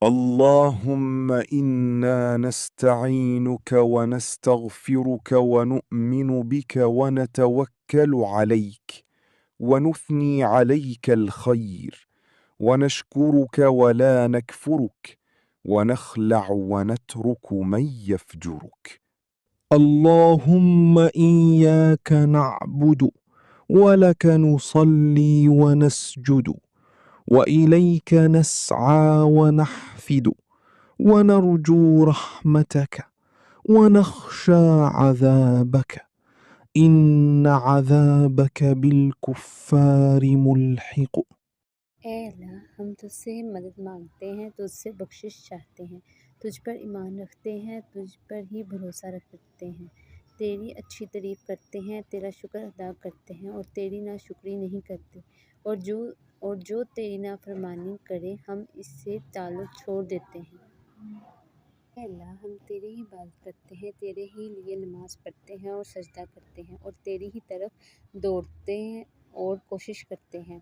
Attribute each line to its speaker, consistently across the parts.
Speaker 1: اللهم إنا نستعينك ونستغفرك ونؤمن بك ونتوكل عليك ونثني عليك الخير ونشكرك ولا نكفرك ونخلع ونترك من يفجرك. اللهم إياك نعبد ولك نصلي ونسجد وإليك نسعى ونحفد ونرجو رحمتك ونخشى عذابك إن عذابك بالكفار ملحق.
Speaker 2: ऐ अल्लाह, हम तुझसे मदद मांगते हैं, तुझसे बख्शिश चाहते हैं, तुझ पर ईमान रखते हैं, तुझ पर ही भरोसा रखते हैं, तेरी अच्छी तारीफ़ करते हैं, तेरा शुक्र अदा करते हैं और तेरी नाशुक्री नहीं करते, और जो तेरी नाफरमानी करे हम इससे ताल्लुक़ छोड़ देते हैं। ऐ अल्लाह, हम तेरी ही इबादत करते हैं, तेरे ही लिए नमाज़ पढ़ते हैं और सजदा करते हैं और तेरी ही तरफ दौड़ते हैं और कोशिश करते हैं,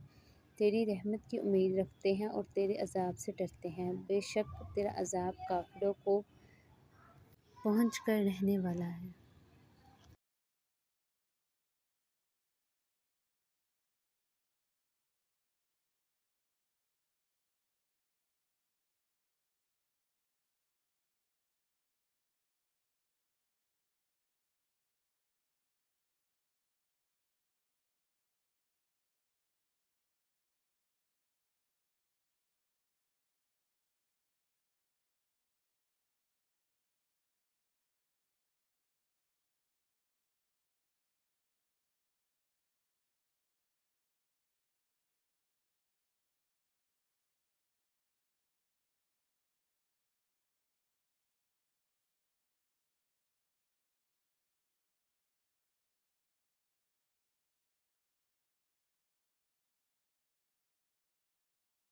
Speaker 2: तेरी रहमत की उम्मीद रखते हैं और तेरे अज़ाब से डरते हैं। बेशक तेरा अज़ाब काफिरों को पहुँच कर रहने वाला है।